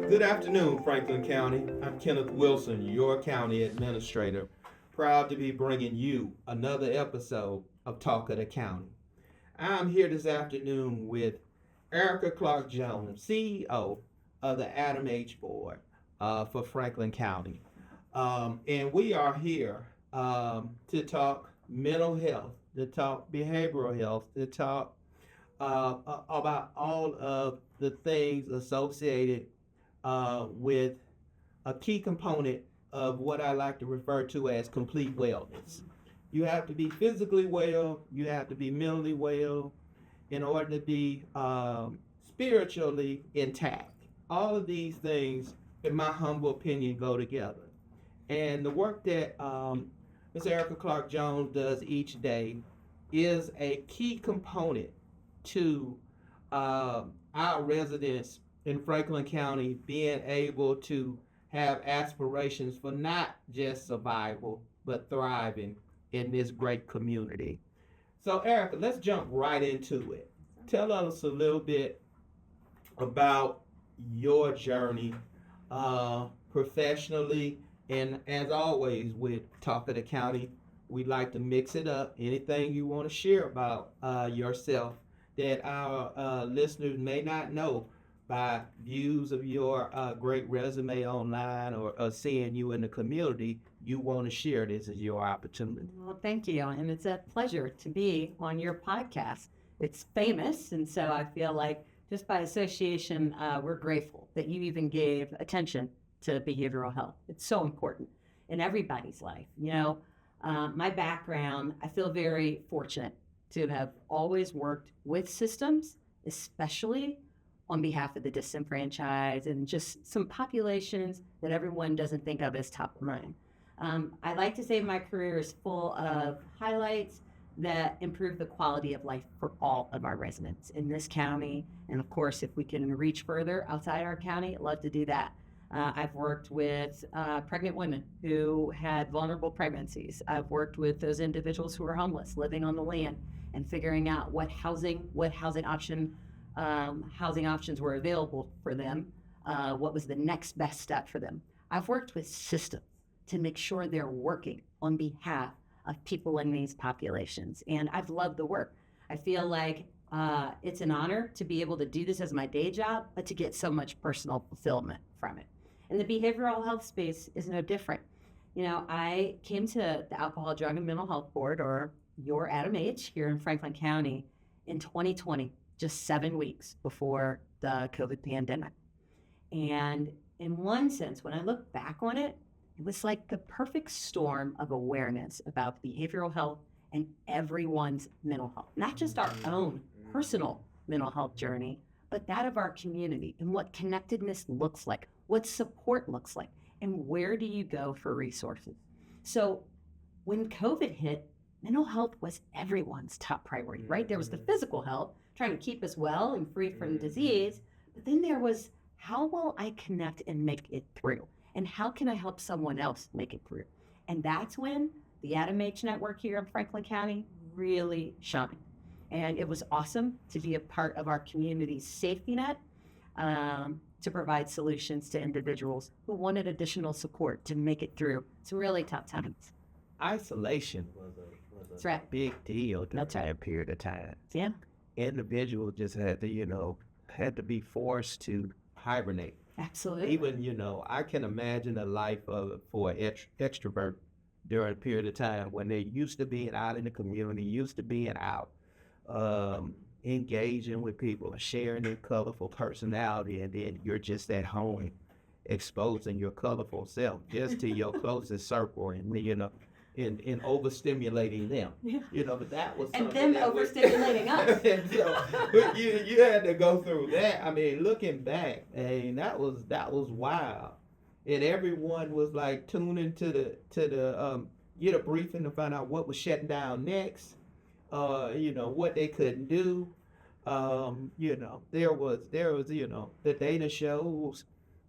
Good afternoon, Franklin County. I'm Kenneth Wilson, your County Administrator. Proud to be bringing you another episode of Talk of the County. I'm here this afternoon with Erika Clark-Jones, CEO of the ADAMH Board for Franklin County. And we are here to talk mental health, to talk behavioral health, to talk about all of the things associated with a key component of what I like to refer to as complete wellness. You have to be physically well, you have to be mentally well in order to be spiritually intact. All of these things, in my humble opinion, go together. And the work that Ms. Erika Clark-Jones does each day is a key component to our residents in Franklin County being able to have aspirations for not just survival, but thriving in this great community. So Erika, let's jump right into it. Tell us a little bit about your journey professionally, and as always with Talk of the County, we like to mix it up. Anything you want to share about yourself that our listeners may not know by views of your great resume online or seeing you in the community, you want to share, this is your opportunity. Well, thank you. And it's a pleasure to be on your podcast. It's famous. And so I feel like just by association, we're grateful that you even gave attention to behavioral health. It's so important in everybody's life. You know, my background, I feel very fortunate to have always worked with systems, especially on behalf of the disenfranchised and just some populations that everyone doesn't think of as top of mind. I like to say my career is full of highlights that improve the quality of life for all of our residents in this county. And of course, if we can reach further outside our county, I'd love to do that. I've worked with pregnant women who had vulnerable pregnancies. I've worked with those individuals who are homeless, living on the land, and figuring out what housing options were available for them, what was the next best step for them. I've worked with systems to make sure they're working on behalf of people in these populations, and I've loved the work. I feel like it's an honor to be able to do this as my day job, but to get so much personal fulfillment from it. And the behavioral health space is no different. You know, I came to the Alcohol, Drug, and Mental Health Board, or your ADAMH, here in Franklin County in 2020, just 7 weeks before the COVID pandemic. And in one sense, when I look back on it, it was like the perfect storm of awareness about behavioral health and everyone's mental health, not just our own personal mental health journey, but that of our community and what connectedness looks like, what support looks like, and where do you go for resources. So when COVID hit, mental health was everyone's top priority, right? There was the physical health, trying to keep us well and free from disease, but then there was, how will I connect and make it through? And how can I help someone else make it through? And that's when the ADAMH network here in Franklin County really shined. And it was awesome to be a part of our community's safety net, to provide solutions to individuals who wanted additional support to make it through some really tough times. Isolation was a right. big deal during that period of time. Yeah. Individuals just had to be forced to hibernate. Absolutely. Even, I can imagine a life for an extrovert during a period of time when they used to being out in the community, used to being out, engaging with people, sharing their colorful personality, and then you're just at home exposing your colorful self just to your closest circle, and in overstimulating them. Yeah. But that was and them overstimulating us. And so, but you had to go through that. I mean, looking back, that was wild, and everyone was like tuning to the get a briefing to find out what was shutting down next. What they couldn't do. There was the data shows,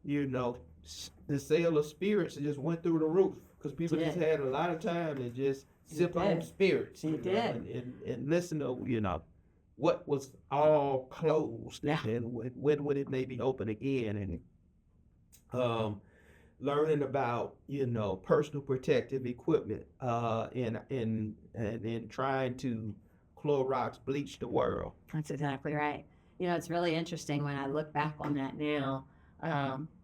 the sale of spirits just went through the roof because people just had a lot of time to just sip on spirits. And listen to, what was all closed and when would it maybe open again. And Learning about, personal protective equipment, and trying to Clorox bleach the world. That's exactly right. It's really interesting when I look back on that now.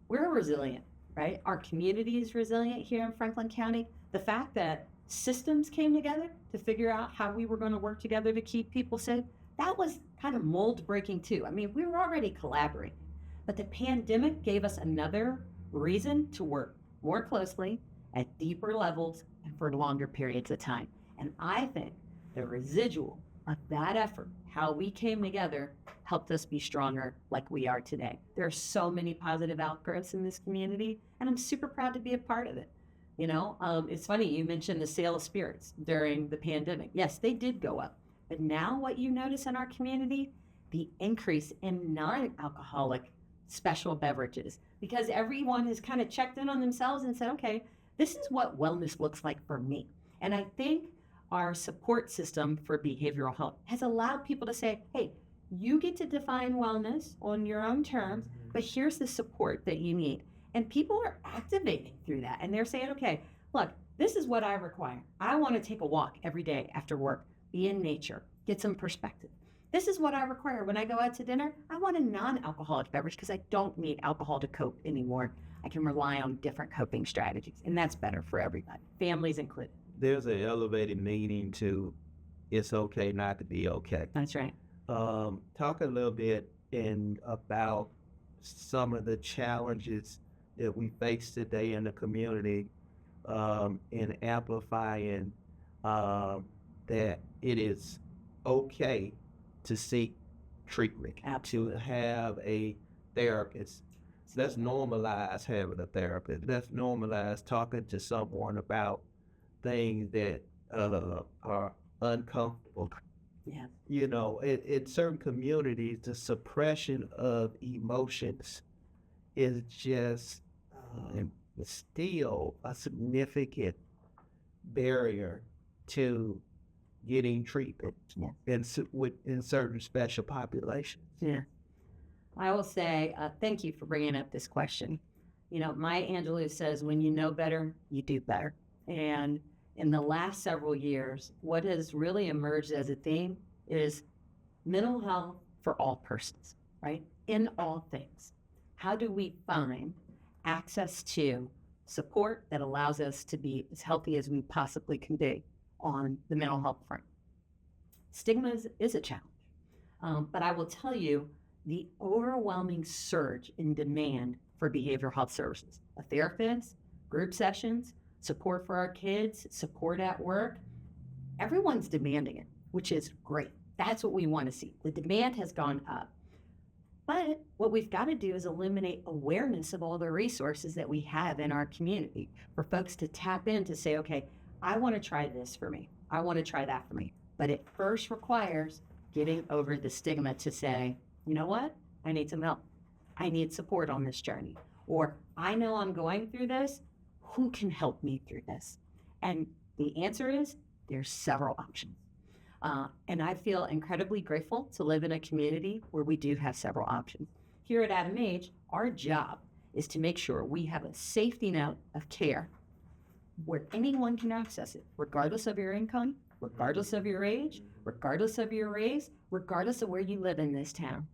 We're resilient, right? Our community is resilient here in Franklin County. The fact that systems came together to figure out how we were going to work together to keep people safe, that was kind of mold breaking too. I mean, we were already collaborating, but the pandemic gave us another reason to work more closely at deeper levels and for longer periods of time. And I think the residual of that effort, how we came together, helped us be stronger like we are today. There are so many positive outgrowths in this community, and I'm super proud to be a part of it. It's funny, you mentioned the sale of spirits during the pandemic. Yes, they did go up. But now what you notice in our community, the increase in non-alcoholic special beverages, because everyone has kind of checked in on themselves and said, okay, this is what wellness looks like for me. And I think our support system for behavioral health has allowed people to say, hey, you get to define wellness on your own terms, but here's the support that you need. And people are activating through that. And they're saying, okay, look, this is what I require. I want to take a walk every day after work, be in nature, get some perspective. This is what I require when I go out to dinner. I want a non-alcoholic beverage because I don't need alcohol to cope anymore. I can rely on different coping strategies, and that's better for everybody, families included. There's an elevated meaning to it's okay not to be okay. That's right. Talk a little bit about some of the challenges that we face today in the community, in amplifying that it is okay to seek treatment, Absolutely. to have a therapist. Let's normalize having a therapist. Let's normalize talking to someone about things that are uncomfortable. Yeah. In certain communities, the suppression of emotions is just still a significant barrier to getting treatment in certain special populations. Yeah. I will say thank you for bringing up this question. Maya Angelou says, when you know better, you do better. And in the last several years, what has really emerged as a theme is mental health for all persons, right? In all things. How do we find access to support that allows us to be as healthy as we possibly can be on the mental health front? Stigma is a challenge. But I will tell you, the overwhelming surge in demand for behavioral health services, a therapist, group sessions, support for our kids, support at work, everyone's demanding it, which is great. That's what we want to see. The demand has gone up. But what we've got to do is eliminate awareness of all the resources that we have in our community for folks to tap in to say, okay, I want to try this for me. I want to try that for me. But it first requires getting over the stigma to say, you know what? I need some help. I need support on this journey. Or I know I'm going through this. Who can help me through this? And the answer is there's several options. And I feel incredibly grateful to live in a community where we do have several options. Here at ADAMH, our job is to make sure we have a safety net of care where anyone can access it, regardless of your income, regardless of your age, regardless of your race, regardless of where you live in this town.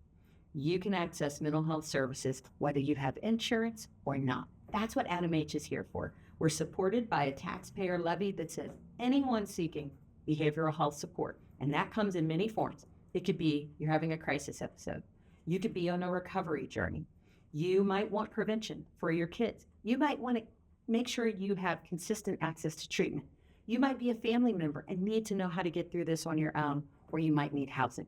You can access mental health services whether you have insurance or not. That's what ADAMH is here for. We're supported by a taxpayer levy that says anyone seeking behavioral health support, and that comes in many forms. It could be you're having a crisis episode. You could be on a recovery journey. You might want prevention for your kids. You might want to make sure you have consistent access to treatment. You might be a family member and need to know how to get through this on your own, or you might need housing.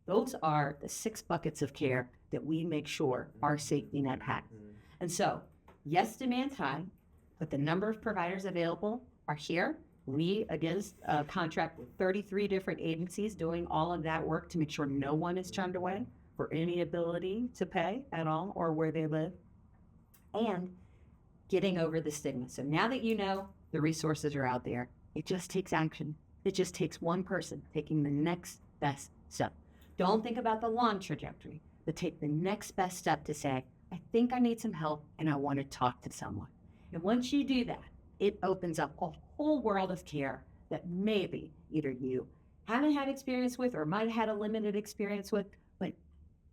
Those are the 6 buckets of care that we make sure our safety net has. And so, yes, demand's high, but the number of providers available are here. We, again, contract with 33 different agencies doing all of that work to make sure no one is turned away for any ability to pay at all or where they live, and getting over the stigma. So now that you know the resources are out there, it just takes action. It just takes one person taking the next best step. Don't think about the long trajectory, but take the next best step to say, I think I need some help and I want to talk to someone. And once you do that, it opens up a whole world of care that maybe either you haven't had experience with or might have had a limited experience with, but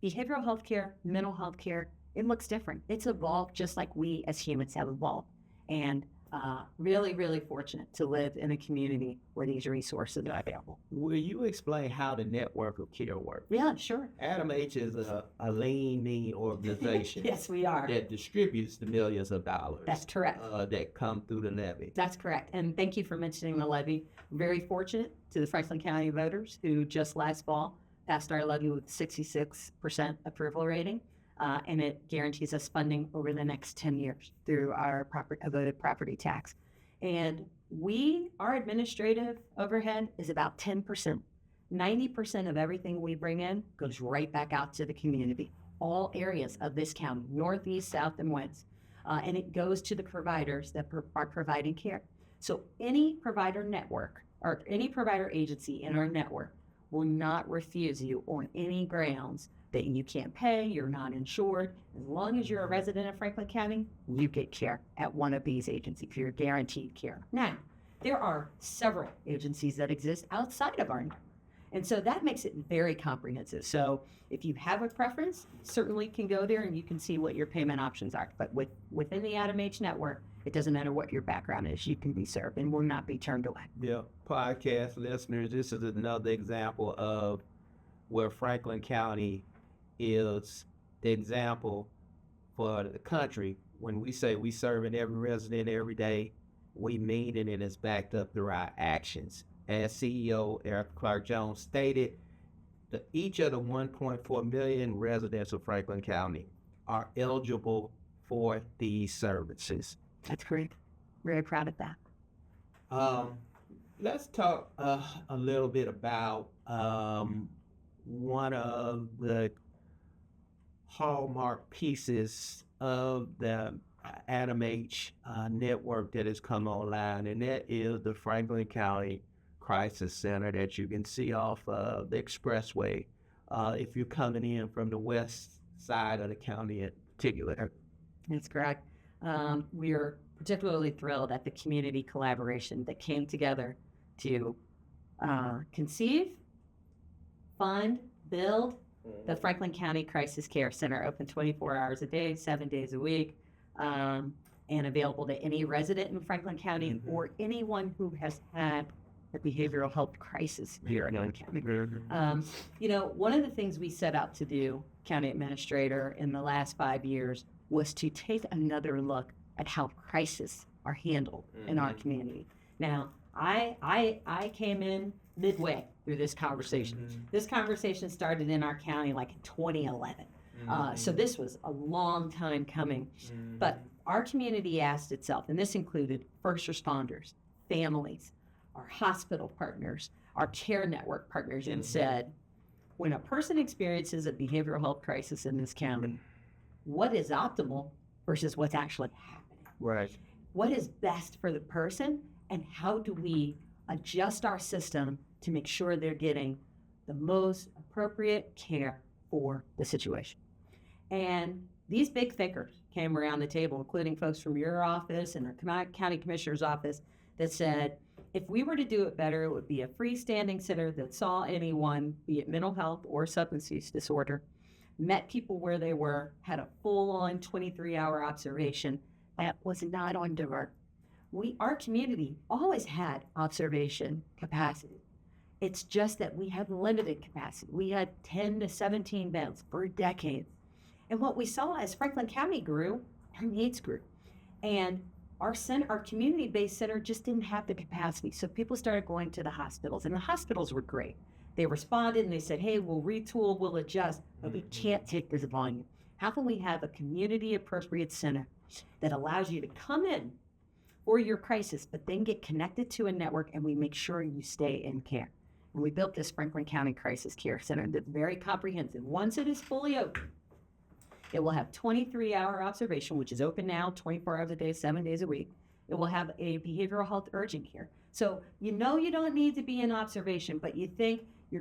behavioral health care, mental health care, it looks different. It's evolved just like we as humans have evolved. And really, really fortunate to live in a community where these resources are available. Will you explain how the network of care works? Yeah, sure. ADAMH is a lean, mean organization Yes, we are. that distributes the millions of dollars. That's correct. That come through the levy. That's correct. And thank you for mentioning the levy. Very fortunate to the Franklin County voters who just last fall passed our levy with 66% approval rating. And it guarantees us funding over the next 10 years through our voted property tax. And our administrative overhead is about 10%. 90% of everything we bring in goes right back out to the community, all areas of this county, northeast, south, and west. And it goes to the providers that are providing care. So any provider network or any provider agency in our network will not refuse you on any grounds that you can't pay, you're not insured. As long as you're a resident of Franklin County, you get care at one of these agencies. You're guaranteed care. Now, there are several agencies that exist outside of our network. And so that makes it very comprehensive. So if you have a preference, certainly can go there and you can see what your payment options are. But within the ADAMH network, it doesn't matter what your background is, you can be served and will not be turned away. Yeah, podcast listeners, this is another example of where Franklin County is the example for the country. When we say we serving every resident every day, we mean it, and it's backed up through our actions. As CEO Erika Clark-Jones stated, each of the 1.4 million residents of Franklin County are eligible for these services. That's great. Very proud of that. Let's talk a little bit about one of the hallmark pieces of the ADAMH network that has come online, and that is the Franklin County Crisis Center that you can see off the expressway if you're coming in from the west side of the county in particular. That's correct. We are particularly thrilled at the community collaboration that came together to conceive, fund, build the Franklin County Crisis Care Center, open 24 hours a day, 7 days a week, and available to any resident in Franklin County or anyone who has had a behavioral health crisis here in County. One of the things we set out to do, County Administrator, in the last 5 years was to take another look at how crises are handled in our community. Now, I came in midway through this conversation. This conversation started in our county like in 2011. So this was a long time coming. But our community asked itself, and this included first responders, families, our hospital partners, our care network partners, and said, when a person experiences a behavioral health crisis in this county, what is optimal versus what's actually happening? Right. What is best for the person, and how do we adjust our system to make sure they're getting the most appropriate care for the situation? And these big thinkers came around the table, including folks from your office and our county commissioner's office, that said, if we were to do it better, it would be a freestanding center that saw anyone, be it mental health or substance use disorder, met people where they were, had a full-on 23-hour observation that was not on divert. Our community always had observation capacity. It's just that we have limited capacity. We had 10 to 17 beds for decades. And what we saw as Franklin County grew, our needs grew. And our community-based center just didn't have the capacity. So people started going to the hospitals, and the hospitals were great. They responded and they said, hey, we'll retool, we'll adjust, but we can't take this volume. How can we have a community-appropriate center that allows you to come in for your crisis, but then get connected to a network, and we make sure you stay in care? And we built this Franklin County Crisis Care Center that's very comprehensive. Once it is fully open, it will have 23-hour observation, which is open now, 24 hours a day, 7 days a week. It will have a behavioral health urgent care. So you don't need to be in observation, but you think you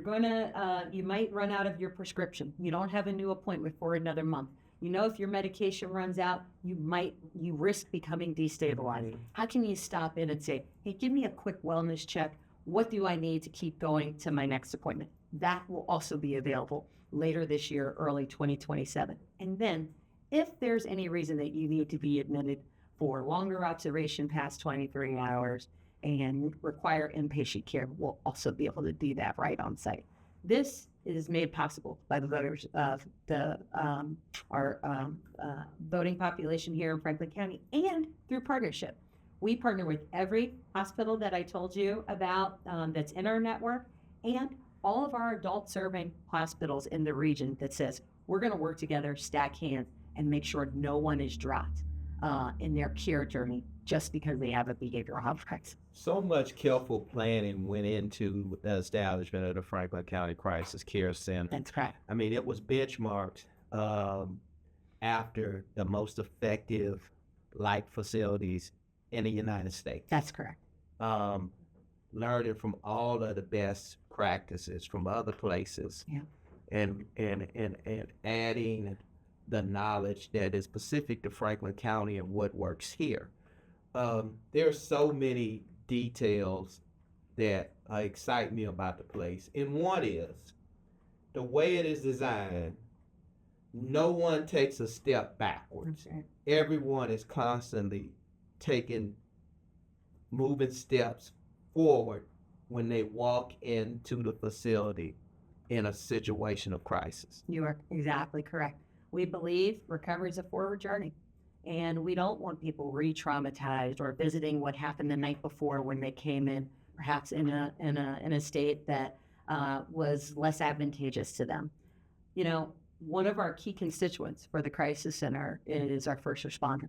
might run out of your prescription. You don't have a new appointment for another month. You know, if your medication runs out, you risk becoming destabilized. How can you stop in and say, hey, give me a quick wellness check. What do I need to keep going to my next appointment? That will also be available later this year, early 2027. And then if there's any reason that you need to be admitted for longer observation past 23 hours and require inpatient care, we'll also be able to do that right on site. This is made possible by the voters of our voting population here in Franklin County and through partnership. We partner with every hospital that I told you about that's in our network and all of our adult serving hospitals in the region that says we're going to work together, stack hands, and make sure no one is dropped in their care journey just because they have a behavioral health crisis. So much careful planning went into the establishment of the Franklin County Crisis Care Center. That's right. I mean, it was benchmarked after the most effective like facilities in the United States. That's correct. Learning from all of the best practices from other places, yeah, and adding the knowledge that is specific to Franklin County and what works here. There are so many details that excite me about the place. And one is the way it is designed, no one takes a step backwards. Okay. Everyone is constantly moving steps forward when they walk into the facility in a situation of crisis. You are exactly correct. We believe recovery is a forward journey. And we don't want people re-traumatized or visiting what happened the night before when they came in, perhaps in a state that was less advantageous to them. You know, one of our key constituents for the Crisis Center is our first responders.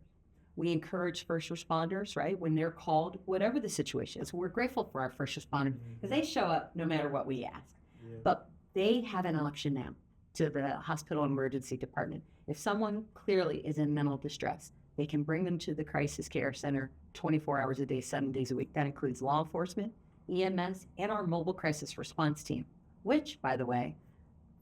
We encourage first responders, right, when they're called, whatever the situation is. We're grateful for our first responders because they show up no matter what we ask. Yeah. But they have an option now to the hospital emergency department. If someone clearly is in mental distress, they can bring them to the crisis care center 24 hours a day, 7 days a week. That includes law enforcement, EMS, and our mobile crisis response team, which, by the way,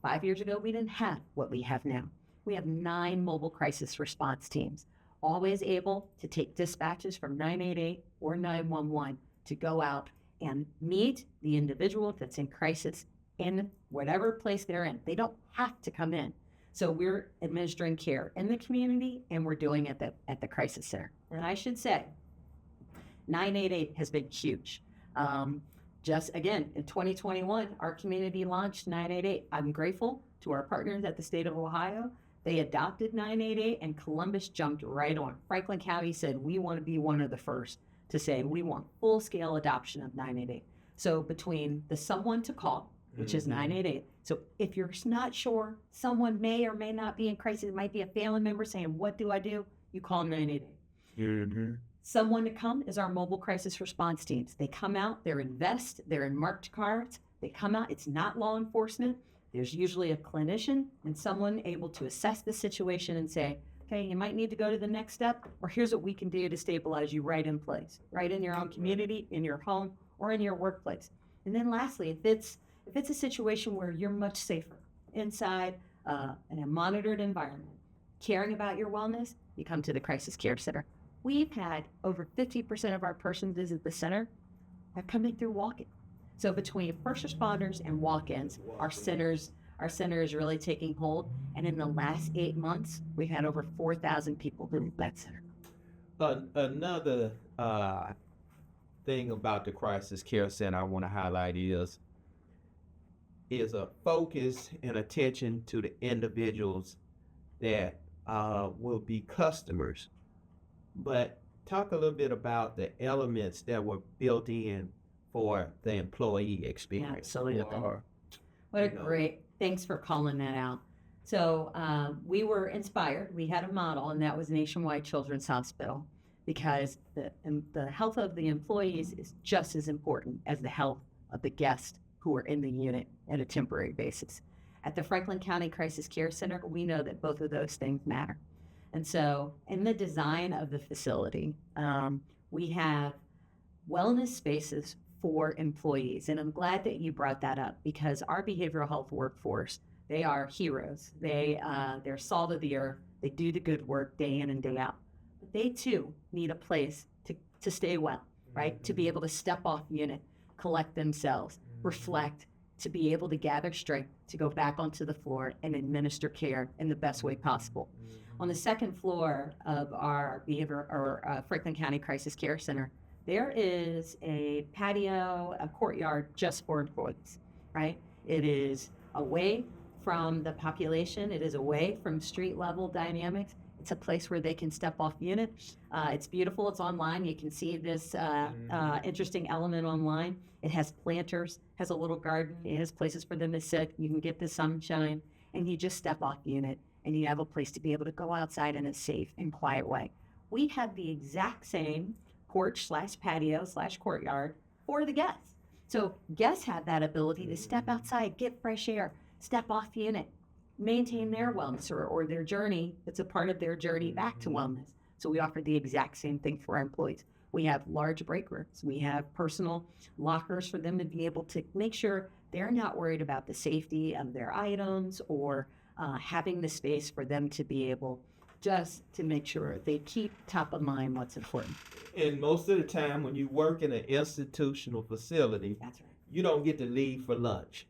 5 years ago, we didn't have what we have now. We have 9 mobile crisis response teams, always able to take dispatches from 988 or 911 to go out and meet the individual that's in crisis in whatever place they're in. They don't have to come in. So we're administering care in the community, and we're doing it at the crisis center. And I should say, 988 has been huge. Just again, in 2021, our community launched 988. I'm grateful to our partners at the state of Ohio. They adopted 988, and Columbus jumped right on. Franklin County said, we want to be one of the first to say we want full-scale adoption of 988. So between the someone to call, which is 988. So if you're not sure, someone may or may not be in crisis, it might be a family member saying, what do I do? You call 988. Mm-hmm. Someone to come is our mobile crisis response teams. They come out, they're in vests, they're in marked cards. They come out, it's not law enforcement. There's usually a clinician and someone able to assess the situation and say, okay, you might need to go to the next step, or here's what we can do to stabilize you right in place, right in your own community, in your home, or in your workplace. And then lastly, if it's a situation where you're much safer inside in a monitored environment, caring about your wellness, you come to the Crisis Care Center. We've had over 50% of our persons visit the center are coming through walk-in. So between first responders and walk-ins, our center is really taking hold. And in the last 8 months, we've had over 4,000 people visit that center. Another thing about the Crisis Care Center I want to highlight is a focus and attention to the individuals that will be customers. But talk a little bit about the elements that were built in for the employee experience. Yeah, absolutely. What a great, thanks for calling that out. So we were inspired. We had a model, and that was Nationwide Children's Hospital, because the health of the employees is just as important as the health of the guests who are in the unit at a temporary basis. At the Franklin County Crisis Care Center, we know that both of those things matter. And so in the design of the facility, we have wellness spaces for employees. And I'm glad that you brought that up, because our behavioral health workforce They are heroes. They're salt of the earth. They do the good work day in and day out. But they too need a place to stay well, right? To be able to step off unit, collect themselves, reflect, to be able to gather strength, to go back onto the floor and administer care in the best way possible. On the second floor of our Franklin County Crisis Care Center, there is a patio, a courtyard just for employees, right? It is away from the population. It is away from street level dynamics. It's a place where they can step off unit. It's beautiful. It's online. You can see this interesting element online. It has planters, has a little garden. It has places for them to sit. You can get the sunshine, and you just step off unit, and you have a place to be able to go outside in a safe and quiet way. We have the exact same porch/patio/courtyard for the guests. So guests have that ability to step outside, get fresh air, step off unit, maintain their wellness or their journey. It's a part of their journey back to wellness. So we offer the exact same thing for our employees. We have large break rooms. We have personal lockers for them to be able to make sure they're not worried about the safety of their items or having the space for them to be able just to make sure they keep top of mind what's important. And most of the time when you work in an institutional facility, That's right. you don't get to leave for lunch.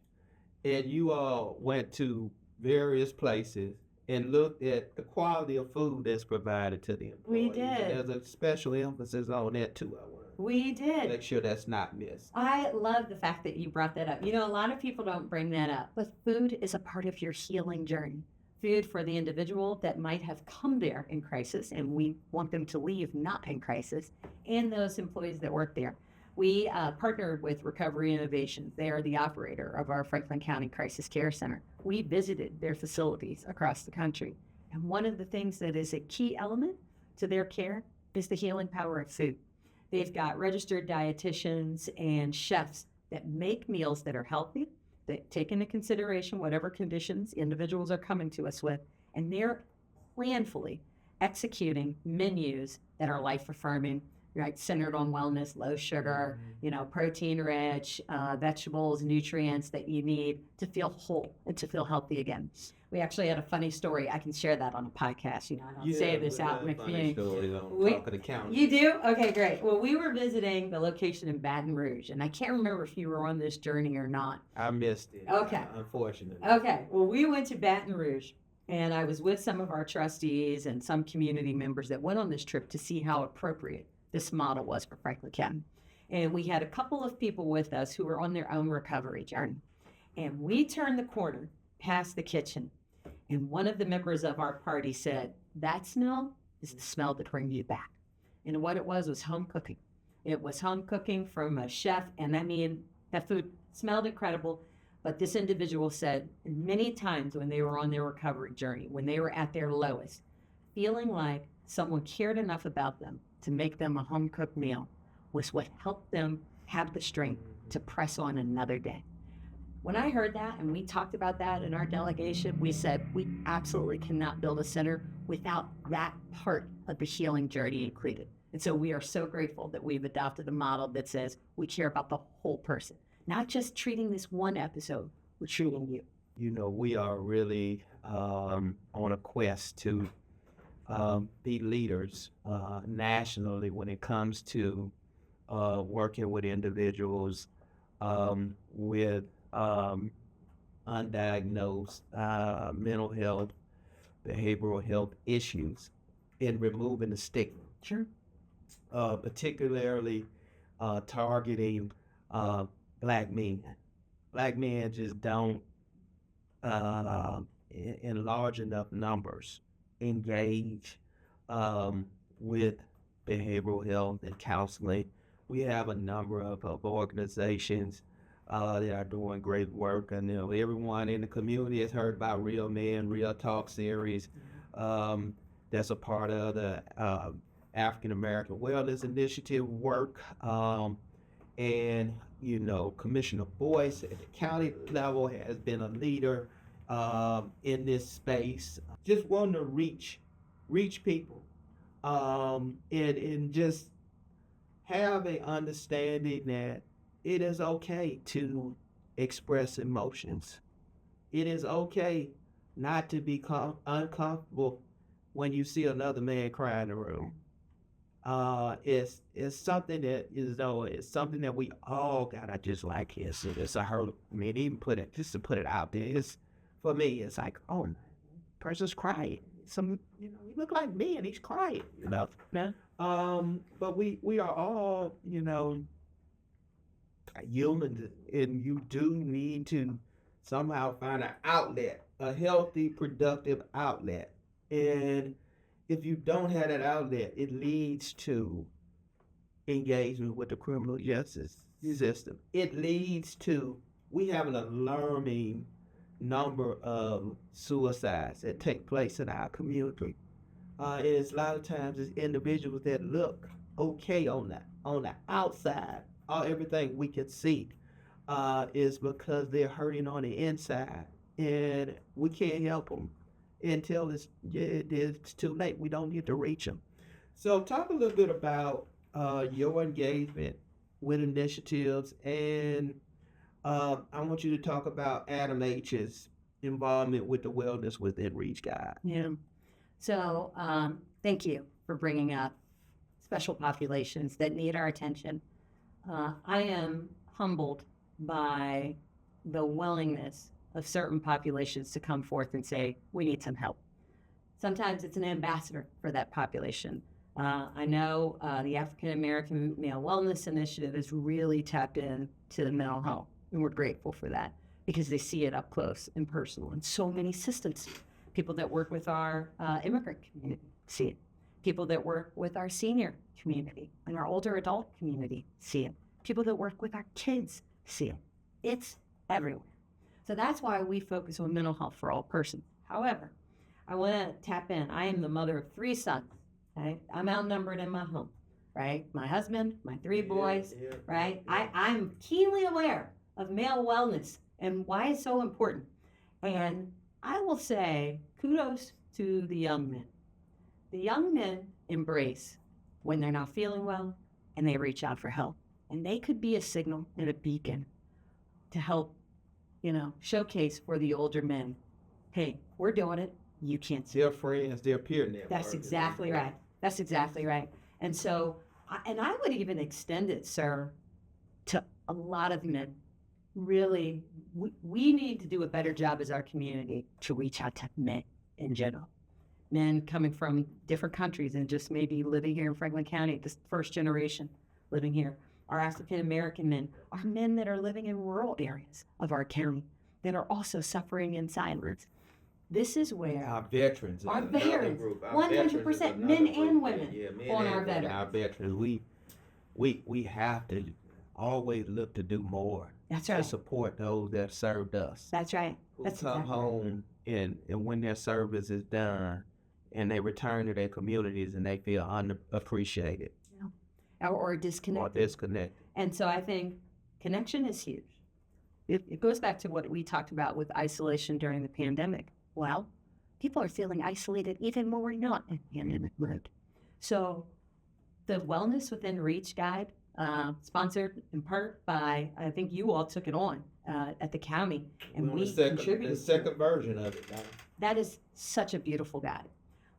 And you all went to various places and looked at the quality of food that's provided to the employees. We did. There's a special emphasis on that too, I want to We did. make sure that's not missed. I love the fact that you brought that up. You know, a lot of people don't bring that up, but food is a part of your healing journey. Food for the individual that might have come there in crisis, and we want them to leave not in crisis, and those employees that work there. We partnered with Recovery Innovations. They are the operator of our Franklin County Crisis Care Center. We visited their facilities across the country. And one of the things that is a key element to their care is the healing power of food. They've got registered dietitians and chefs that make meals that are healthy, that take into consideration whatever conditions individuals are coming to us with, and they're planfully executing menus that are life-affirming, right, centered on wellness, low sugar, protein rich, vegetables, nutrients that you need to feel whole and to feel healthy again. We actually had a funny story. I can share that on a podcast. I don't say this out with you. Talk of the county. You do? Okay, great. Well, we were visiting the location in Baton Rouge, and I can't remember if you were on this journey or not. I missed it. Okay. Unfortunately. Okay. Well, we went to Baton Rouge, and I was with some of our trustees and some community members that went on this trip to see how appropriate this model was for Franklin County. And we had a couple of people with us who were on their own recovery journey. And we turned the corner past the kitchen, and one of the members of our party said, "That smell is the smell that brings you back." And what it was home cooking. It was home cooking from a chef, and I mean, that food smelled incredible. But this individual said many times when they were on their recovery journey, when they were at their lowest, feeling like someone cared enough about them to make them a home-cooked meal was what helped them have the strength to press on another day. When I heard that, and we talked about that in our delegation, we said we absolutely cannot build a center without that part of the healing journey included. And so we are so grateful that we've adopted a model that says we care about the whole person, not just treating this one episode, we're treating you. We are really on a quest to be leaders nationally when it comes to working with individuals with undiagnosed mental health, behavioral health issues, and removing the stigma. Sure. Particularly targeting Black men. Black men just don't, in large enough numbers, engage with behavioral health and counseling. We have a number of organizations that are doing great work. And everyone in the community has heard about Real Men, Real Talk series. That's a part of the African American Wellness Initiative work. And Commissioner Boyce at the county level has been a leader in this space. Just wanting to reach people and just have an understanding that it is okay to express emotions. it is okay not to be uncomfortable when you see another man cry in the room. It's something that it's something that we all gotta just like it's a hurt. I mean, even just to put it out there, for me, it's like, oh, person's crying. You look like me and he's crying, Yeah. But we are all, human, and you do need to somehow find an outlet, a healthy, productive outlet. And if you don't have that outlet, it leads to engagement with the criminal justice system. It leads to we have an alarming number of suicides that take place in our community. And it's a lot of times it's individuals that look okay on the outside. Everything we can see is because they're hurting on the inside, and we can't help them until it's too late. We don't need to reach them. So talk a little bit about your engagement with initiatives, and I want you to talk about ADAMH's involvement with the Wellness Within Reach Guide. Yeah. So thank you for bringing up special populations that need our attention. I am humbled by the willingness of certain populations to come forth and say, we need some help. Sometimes it's an ambassador for that population. I know the African American Male Wellness Initiative has really tapped into the mental health, and we're grateful for that because they see it up close and personal. And so many systems, people that work with our immigrant community see it. People that work with our senior community and our older adult community see it. People that work with our kids see it. It's everywhere. So that's why we focus on mental health for all persons. However, I want to tap in. I am the mother of 3 sons. Okay? I'm outnumbered in my home, right? My husband, my 3 boys, right? I'm keenly aware of male wellness and why it's so important. And I will say kudos to the young men. The young men embrace when they're not feeling well and they reach out for help. And they could be a signal and a beacon to help, showcase for the older men. Hey, we're doing it. You can't see. Their friends, their peer network. That's exactly right. That's exactly right. And so, I would even extend it, sir, to a lot of men. Really, we need to do a better job as our community to reach out to men in general. Men coming from different countries and just maybe living here in Franklin County, this first generation living here. Our African American men, our men that are living in rural areas of our county that are also suffering in silence. This is where our veterans, 100%, men and women on our veterans. Our veterans, we have to always look to do more. That's right. To support those that served us. That's right. Who That's come exactly home right. and when their service is done, and they return to their communities and they feel unappreciated. Or disconnected. And so I think connection is huge. It goes back to what we talked about with isolation during the pandemic. Well, people are feeling isolated even when we're not in pandemic mode. So the Wellness Within Reach Guide, sponsored in part by, I think you all took it on at the county, and we contributed. The second version of it. That is such a beautiful guide.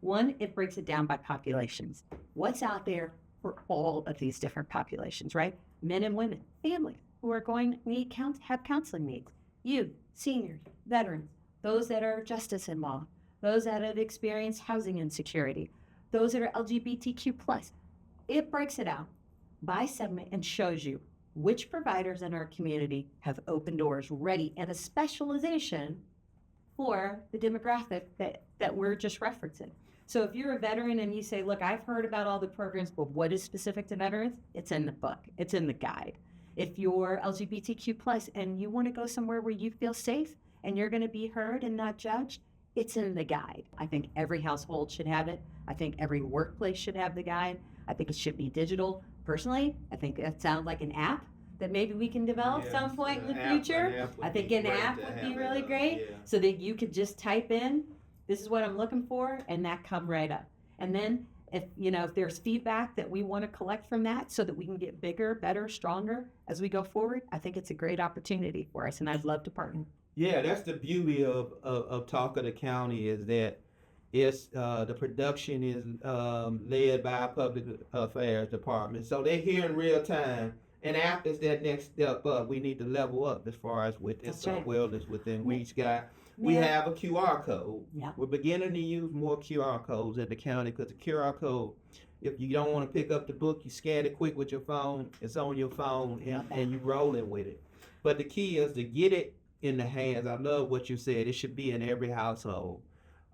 One, it breaks it down by populations. What's out there for all of these different populations, right? Men and women, families who are going to have counseling needs. Youth, seniors, veterans, those that are justice involved, those that have experienced housing insecurity, those that are LGBTQ+. It breaks it out by segment and shows you which providers in our community have open doors ready and a specialization for the demographic that we're just referencing. So if you're a veteran and you say, look, I've heard about all the programs, but what is specific to veterans? It's in the book. It's in the guide. If you're LGBTQ+ and you want to go somewhere where you feel safe and you're going to be heard and not judged, it's in the guide. I think every household should have it. I think every workplace should have the guide. I think it should be digital. Personally, I think that sounds like an app that maybe we can develop some point in the future. I think an app would be really great so that you could just type in, this is what I'm looking for, and that come right up. And then if there's feedback that we want to collect from that so that we can get bigger, better, stronger as we go forward, I think it's a great opportunity for us, and I'd love to partner. Yeah, that's the beauty of Talk of the County is that it's the production is led by our public affairs department, so they're here in real time. And after that next step up, we need to level up as far as with this That's right. wellness within reach guy. We Mayor- have a QR code. Yeah. We're beginning to use more QR codes at the county because the QR code, if you don't want to pick up the book, you scan it quick with your phone. It's on your phone and you rolling with it. But the key is to get it in the hands. I love what you said. It should be in every household.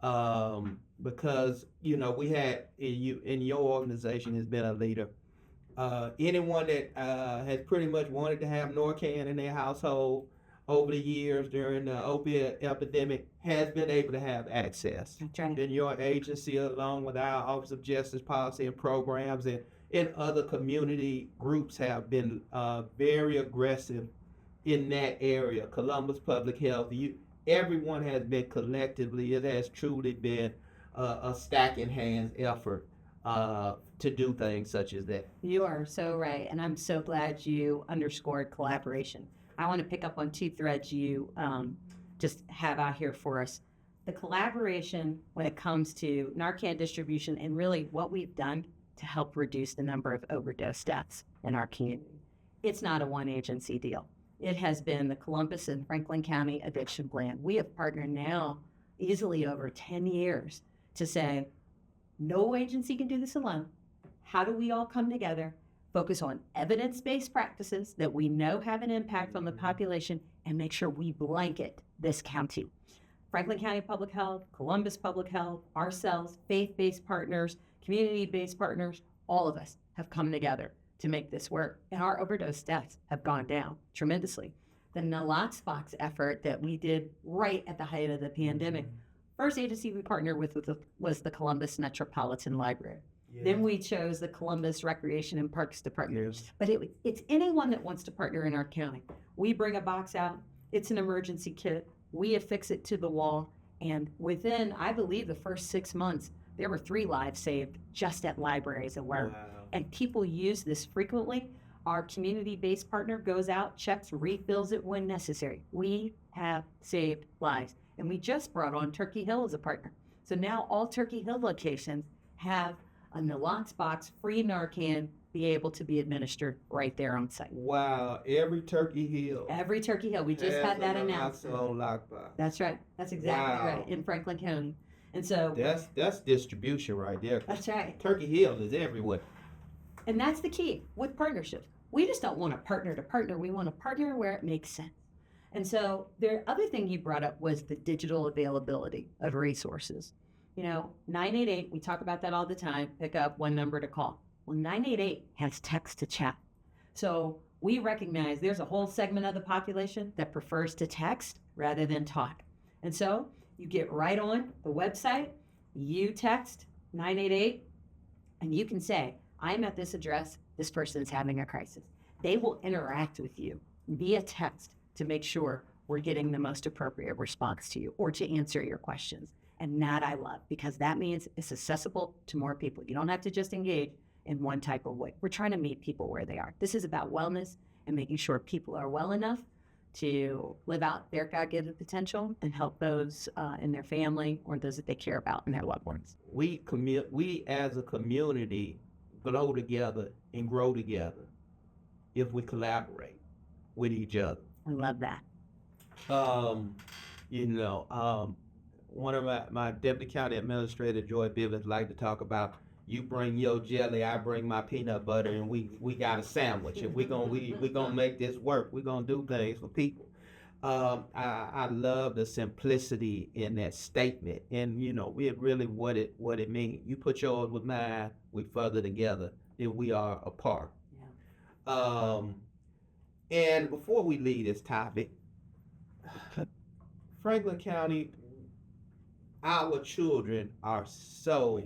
Because we had in your organization has been a leader. Anyone that has pretty much wanted to have Narcan in their household over the years during the opiate epidemic has been able to have access. That's right. And your agency, along with our Office of Justice Policy and Programs and other community groups, have been very aggressive in that area. Columbus Public Health, everyone has been collectively, it has truly been a stacking hands effort to do things such as that. You are so right, and I'm so glad you underscored collaboration. I want to pick up on two threads you just have out here for us. The collaboration when it comes to Narcan distribution and really what we've done to help reduce the number of overdose deaths in our community. It's not a one agency deal. It has been the Columbus and Franklin County Addiction Plan. We have partnered now easily over 10 years to say, no agency can do this alone. How do we all come together, focus on evidence-based practices that we know have an impact on the population, and make sure we blanket this county? Franklin County Public Health, Columbus Public Health, ourselves, faith-based partners, community-based partners, all of us have come together to make this work. And our overdose deaths have gone down tremendously. The naloxone effort that we did right at the height of the pandemic, first agency we partnered with was the Columbus Metropolitan Library. Yeah. Then we chose the Columbus Recreation and Parks Department. Yes. But it's anyone that wants to partner in our county. We bring a box out. It's an emergency kit. We affix it to the wall. And within, I believe, the first 6 months, there were 3 lives saved just at libraries alone. Wow. And people use this frequently. Our community-based partner goes out, checks, refills it when necessary. We have saved lives. And we just brought on Turkey Hill as a partner. So now all Turkey Hill locations have a naloxone box, free Narcan, be able to be administered right there on site. Wow, every Turkey Hill. Every Turkey Hill. We just had that announced. Lockbox. That's right. That's exactly right, in Franklin County. And so that's distribution right there. That's right. Turkey Hill is everywhere. And that's the key with partnerships. We just don't want to partner. We want to partner where it makes sense. And so the other thing you brought up was the digital availability of resources. 988, we talk about that all the time, pick up one number to call. Well, 988 has text to chat. So we recognize there's a whole segment of the population that prefers to text rather than talk. And so you get right on the website, you text 988, and you can say, I'm at this address, this person is having a crisis. They will interact with you via text to make sure we're getting the most appropriate response to you or to answer your questions. And that I love, because that means it's accessible to more people. You don't have to just engage in one type of way. We're trying to meet people where they are. This is about wellness and making sure people are well enough to live out their God-given potential and help those in their family or those that they care about and their loved ones. We as a community grow together and grow together if we collaborate with each other. I love that. One of my deputy county administrator, Joy Bivens, like to talk about, you bring your jelly, I bring my peanut butter, and we got a sandwich, and we gonna make this work. We're gonna do things for people. I love the simplicity in that statement, and we really what it means. You put yours with mine, we further together than we are apart. Yeah. And before we leave this topic, Franklin County, our children are so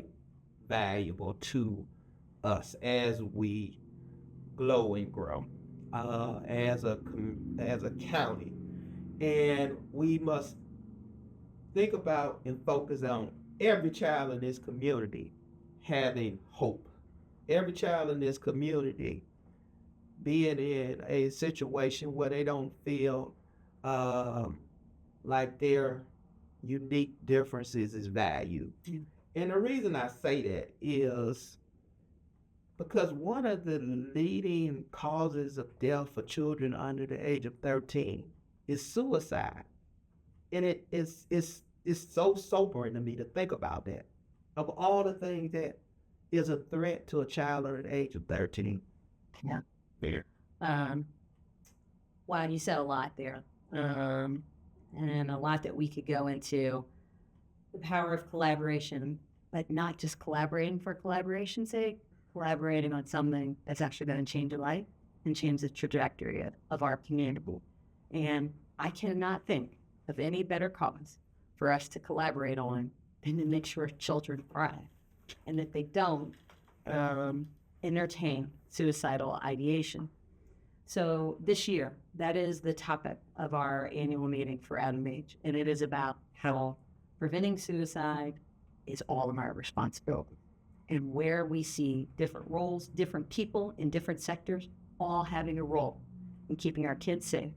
valuable to us as we grow and grow as a county, and we must think about and focus on every child in this community having hope. Every child in this community being in a situation where they don't feel like their unique differences is valued. Yeah. And the reason I say that is because one of the leading causes of death for children under the age of 13 is suicide. And it's so sobering to me to think about that. Of all the things that is a threat to a child under the age of 13. Yeah. There. Wow, you said a lot there. And a lot that we could go into. The power of collaboration, but not just collaborating for collaboration's sake, collaborating on something that's actually going to change a life and change the trajectory of our community. And I cannot think of any better cause for us to collaborate on than to make sure children thrive and that they don't entertain suicidal ideation. So this year, that is the topic of our annual meeting for ADAMH, and it is about how preventing suicide is all of our responsibility, and where we see different roles, different people in different sectors, all having a role in keeping our kids safe,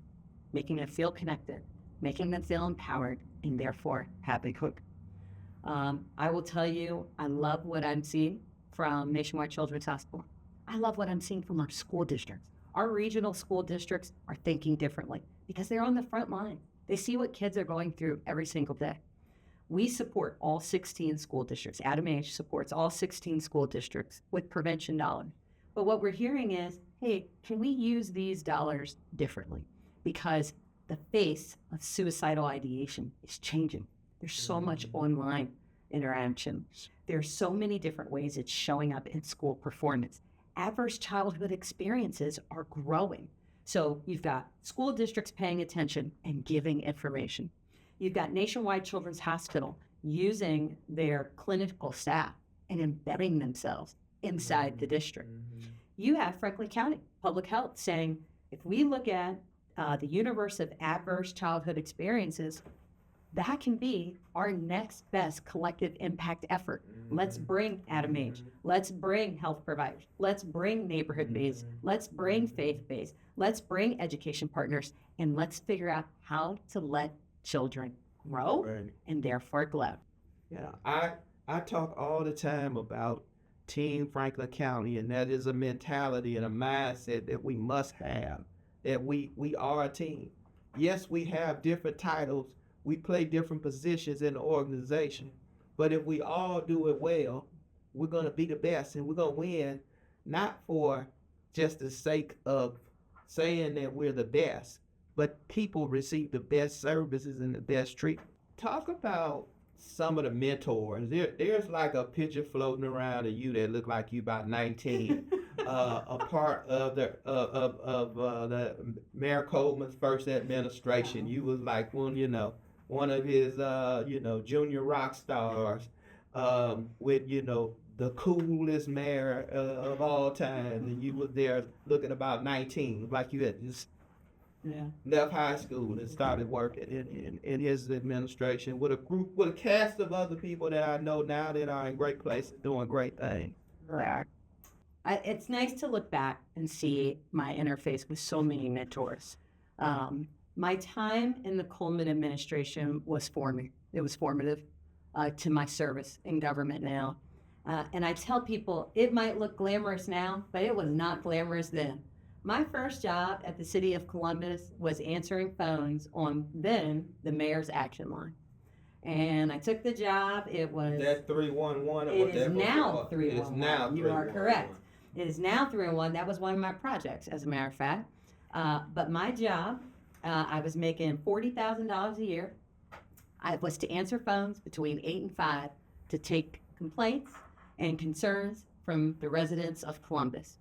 making them feel connected, making them feel empowered, and therefore happy hope. I will tell you, I love what I'm seeing from Nationwide Children's Hospital. I love what I'm seeing from our school districts. Our regional school districts are thinking differently because they're on the front line. They see what kids are going through every single day. We support all 16 school districts. ADAMH supports all 16 school districts with prevention dollars. But what we're hearing is, hey, can we use these dollars differently? Because the face of suicidal ideation is changing. There's so much online interaction. There's so many different ways it's showing up in school performance. Adverse childhood experiences are growing. So you've got school districts paying attention and giving information. You've got Nationwide Children's Hospital using their clinical staff and embedding themselves inside the district. You have Franklin County Public Health saying, if we look at the universe of adverse childhood experiences, that can be our next best collective impact effort. Let's bring ADAMH. Let's bring health providers. Let's bring neighborhood-based. Let's bring faith-based. Let's bring education partners. And let's figure out how to let children grow and therefore glow. Yeah, I talk all the time about Team Franklin County, and that is a mentality and a mindset that we must have, that we are a team. Yes, we have different titles. We play different positions in the organization, but if we all do it well, we're going to be the best and we're going to win, not for just the sake of saying that we're the best, but people receive the best services and the best treatment. Talk about some of the mentors. There's like a picture floating around of you that look like you about 19, a part of the Mayor Coleman's first administration. You was like one of his junior rock stars, with the coolest mayor of all time, and you was there looking about 19, like you had just left high school and started working in his administration with a cast of other people that I know now that are in great places doing great things. It's nice to look back and see my interface with so many mentors. My time in the Coleman administration was formative. It was formative to my service in government now. And I tell people it might look glamorous now, but it was not glamorous then. My first job at the city of Columbus was answering phones on then the mayor's action line. And I took the job. It was that 311. It is now 311. It is now 311. You are correct. It is now 311. That was one of my projects, as a matter of fact. But my job, I was making $40,000 a year. I was to answer phones between 8 and 5 to take complaints and concerns from the residents of Columbus.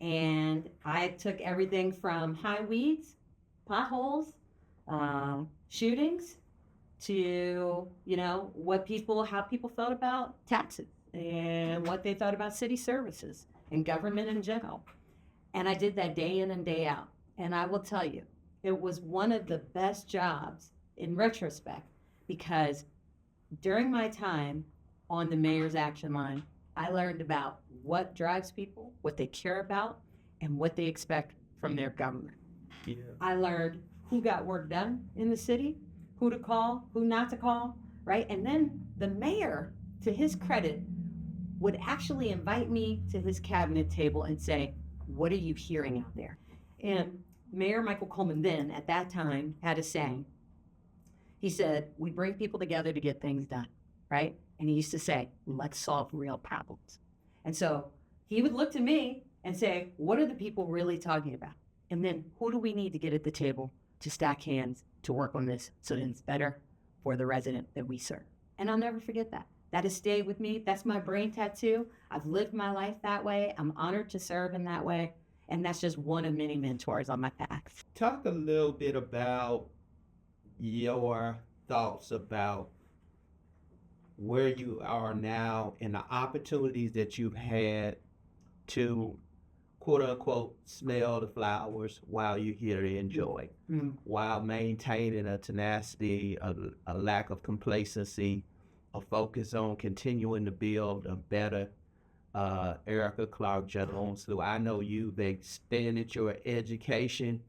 And I took everything from high weeds, potholes, shootings, to how people felt about taxes and what they thought about city services and government in general. And I did that day in and day out. And I will tell you, it was one of the best jobs in retrospect, because during my time on the mayor's action line, I learned about what drives people, what they care about, and what they expect from their government. Yeah. I learned who got work done in the city, who to call, who not to call, right? And then the mayor, to his credit, would actually invite me to his cabinet table and say, what are you hearing out there? And Mayor Michael Coleman then, at that time, had a saying. He said, we bring people together to get things done, right? And he used to say, let's solve real problems. And so he would look to me and say, what are the people really talking about? And then who do we need to get at the table to stack hands to work on this so that it's better for the resident that we serve? And I'll never forget that. That has stayed with me. That's my brain tattoo. I've lived my life that way. I'm honored to serve in that way. And that's just one of many mentors on my path. Talk a little bit about your thoughts about where you are now and the opportunities that you've had to quote unquote smell the flowers while you're here to enjoy, while maintaining a tenacity, a lack of complacency, a focus on continuing to build a better Erika Clark Jones, who I know you've expanded your education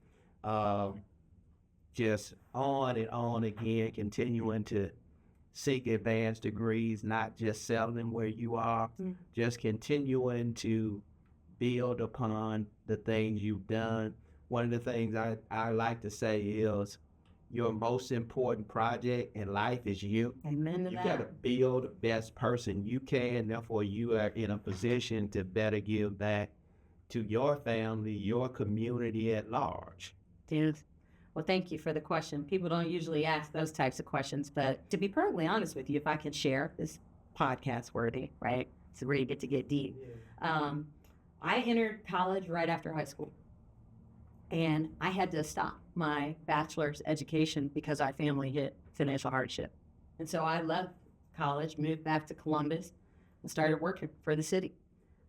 just on and on again, continuing to seek advanced degrees, not just settling where you are, just continuing to build upon the things you've done. One of the things I like to say is your most important project in life is you. Amen to You that. got to build the best person you can. Therefore, you are in a position to better give back to your family, your community at large. Dude. Well, thank you for the question. People don't usually ask those types of questions, but to be perfectly honest with you, if I can share this podcast worthy, right? It's where you get to get deep. I entered college right after high school, and I had to stop my bachelor's education because our family hit financial hardship. And so I left college, moved back to Columbus, and started working for the city.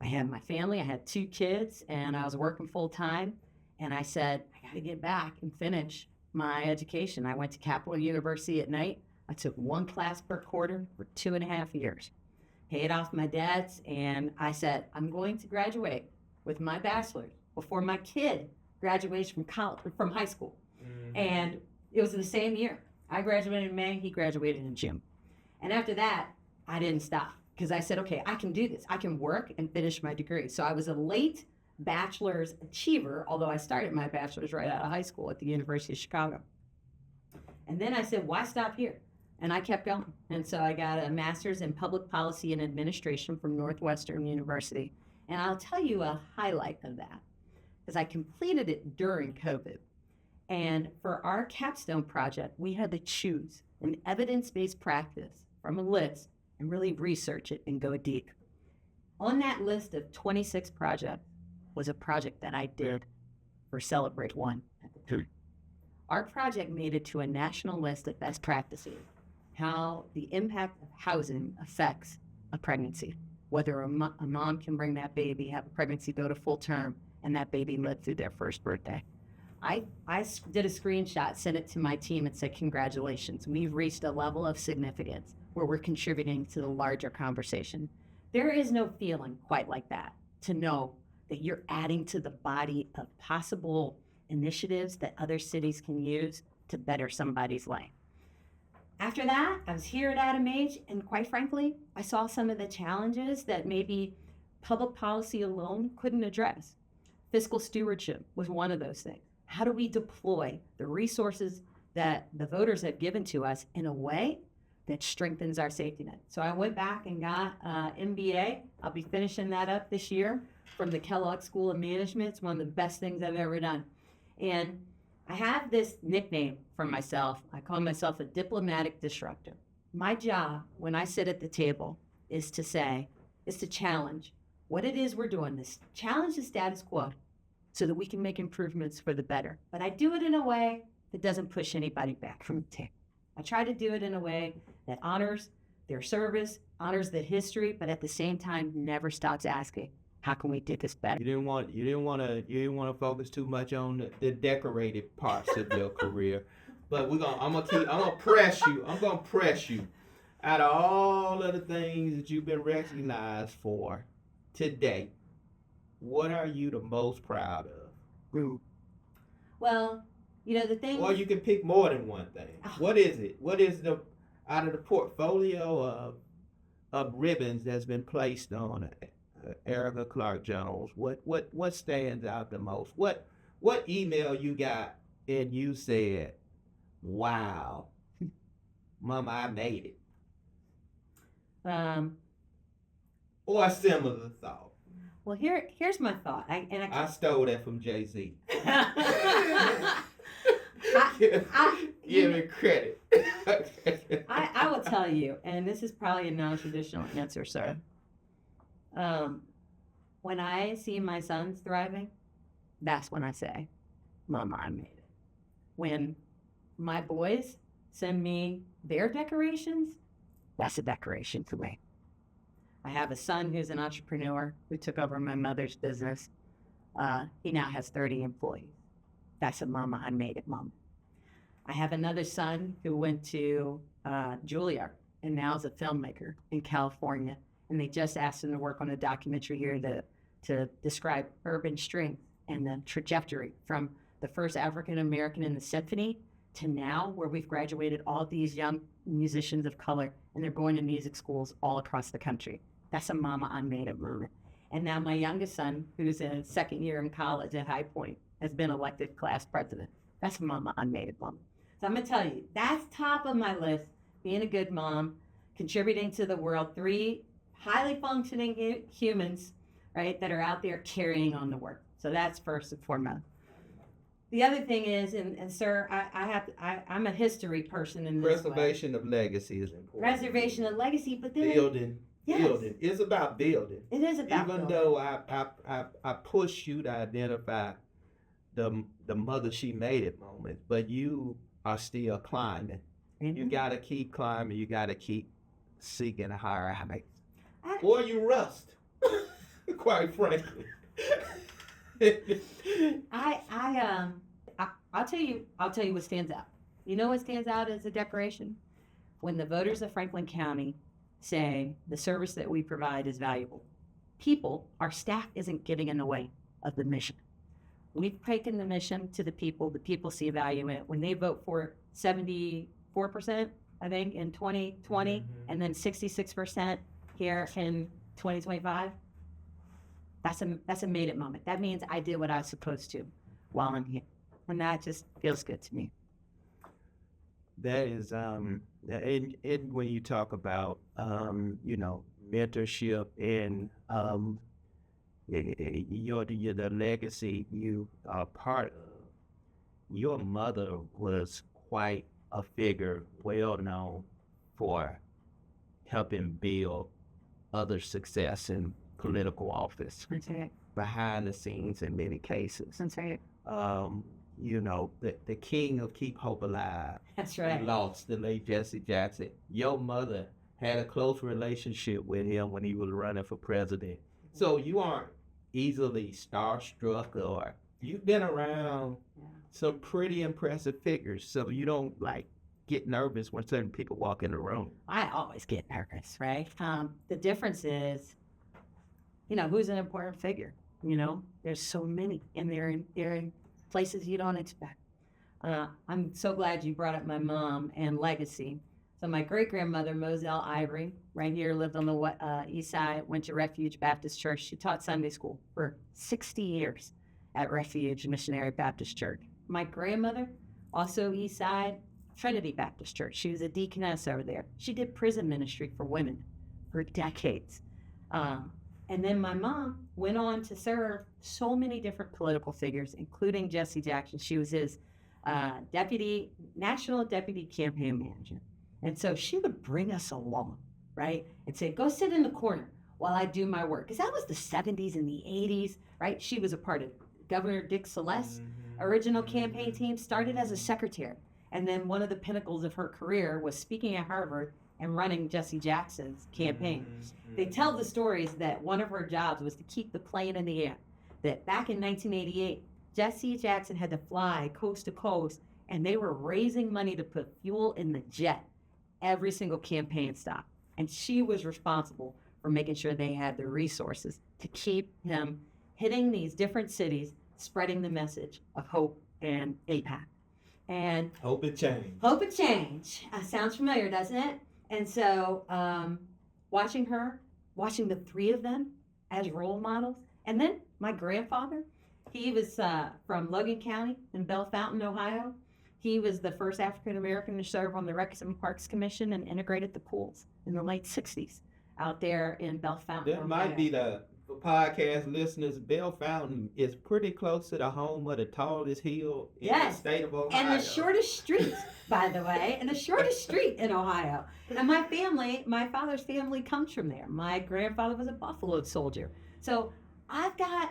I had my family, I had 2 kids, and I was working full time. And I said, I got to get back and finish my education. I went to Capital University at night. I took 1 class per quarter for 2.5 years, paid off my debts, and I said, I'm going to graduate with my bachelor's before my kid graduates from college, from high school. And it was the same year. I graduated in May, he graduated in June. And after that, I didn't stop because I said, okay, I can do this. I can work and finish my degree. So I was a late bachelor's achiever, although I started my bachelor's right out of high school at the University of Chicago. And then I said, why stop here? And I kept going. And so I got a master's in public policy and administration from Northwestern University. And I'll tell you a highlight of that, because I completed it during COVID. And for our capstone project, we had to choose an evidence-based practice from a list and really research it and go deep. On that list of 26 projects was a project that I did for Celebrate One at the time. Our project made it to a national list of best practices, how the impact of housing affects a pregnancy, whether a mom can bring that baby, have a pregnancy go to full term, and that baby live through their first birthday. I did a screenshot, sent it to my team and said, congratulations, we've reached a level of significance where we're contributing to the larger conversation. There is no feeling quite like that, to know that you're adding to the body of possible initiatives that other cities can use to better somebody's life. After that, I was here at ADAMH, and quite frankly, I saw some of the challenges that maybe public policy alone couldn't address. Fiscal stewardship was one of those things. How do we deploy the resources that the voters have given to us in a way that strengthens our safety net? So I went back and got an MBA. I'll be finishing that up this year from the Kellogg School of Management. It's one of the best things I've ever done. And I have this nickname for myself. I call myself a diplomatic disruptor. My job when I sit at the table is to challenge what it is we're doing, this challenge the status quo so that we can make improvements for the better. But I do it in a way that doesn't push anybody back from the table. I try to do it in a way that honors their service, honors the history, but at the same time never stops asking, how can we do this better? You didn't want to focus too much on the decorated parts of your career, but I'm gonna press you. Out of all of the things that you've been recognized for today, what are you the most proud of? Well, You know, the thing. Or you can pick more than one thing. Oh. What is it? What is the out of the portfolio of ribbons that's been placed on Erika Clark Jones? What stands out the most? What email you got and you said, "Wow, Mama, I made it," or a similar thought? Well, here's my thought. I stole that from Jay-Z. Give me credit. I will tell you, and this is probably a non-traditional answer, sir. When I see my sons thriving, that's when I say, Mama, I made it. When my boys send me their decorations, that's a decoration for me. I have a son who's an entrepreneur who took over my mother's business. He now has 30 employees. That's a Mama, I made it moment. I have another son who went to Juilliard and now is a filmmaker in California. And they just asked him to work on a documentary here to describe urban strength and the trajectory from the first African-American in the symphony to now where we've graduated all these young musicians of color and they're going to music schools all across the country. That's a Mama, I made it moment. And now my youngest son, who's in second year in college at High Point, has been elected class president. That's a Mama, I made it moment. So I'm going to tell you, that's top of my list, being a good mom, contributing to the world, 3 highly functioning humans, right, that are out there carrying on the work. So that's first and foremost. The other thing is, and sir, I'm a history person in this Preservation of legacy is important. Preservation of legacy, but then building. Yes. Building. It's about building. It is about Even building. though I push you to identify the mother she made it moment, but you are still climbing. Mm-hmm. You gotta keep climbing. You gotta keep seeking higher heights, Or you rust. Quite frankly. I'll tell you what stands out. You know what stands out as a decoration? When the voters of Franklin County say the service that we provide is valuable. People, our staff isn't getting in the way of the mission. We've taken the mission to the people see value in it. When they vote for 74%, I think, in 2020, and then 66% here in 2025, that's a made it moment. That means I did what I was supposed to while I'm here. And that just feels good to me. That is, and when you talk about, mentorship and the legacy you are part of, your mother was quite a figure, well known for helping build other success in political office. That's right. Behind the scenes in many cases. That's right. The king of Keep Hope Alive. That's right. Lost the late Jesse Jackson. Your mother had a close relationship with him when he was running for president. So you aren't easily starstruck, or you've been around some pretty impressive figures. So you don't get nervous when certain people walk in the room. I always get nervous, right? The difference is, who's an important figure? There's so many, and they're in places you don't expect. I'm so glad you brought up my mom and legacy. So my great-grandmother, Moselle Ivory, right here, lived on the east side, went to Refuge Baptist Church. She taught Sunday school for 60 years at Refuge Missionary Baptist Church. My grandmother, also east side, Trinity Baptist Church. She was a deaconess over there. She did prison ministry for women for decades. And then my mom went on to serve so many different political figures, including Jesse Jackson. She was his national deputy campaign manager. And so she would bring us along, right? And say, go sit in the corner while I do my work. Because that was the 70s and the 80s, right? She was a part of Governor Dick Celeste's original campaign team, started as a secretary. And then one of the pinnacles of her career was speaking at Harvard and running Jesse Jackson's campaign. They tell the stories that one of her jobs was to keep the plane in the air. That back in 1988, Jesse Jackson had to fly coast to coast, and they were raising money to put fuel in the jet every single campaign stop. And she was responsible for making sure they had the resources to keep him hitting these different cities, spreading the message of hope and APAC. And Hope it change. Hope and change. Sounds familiar, doesn't it? And so watching the three of them as role models. And then my grandfather, he was from Logan County in Bell Fountain, Ohio. He was the first African American to serve on the Recs and Parks Commission and integrated the pools in the late 60s out there in Bell Fountain, That Ohio. might be for podcast listeners, Bell Fountain is pretty close to the home of the tallest hill in the state of Ohio. And the shortest street, by the way, and the shortest street in Ohio. And my father's family comes from there. My grandfather was a Buffalo soldier. So I've got,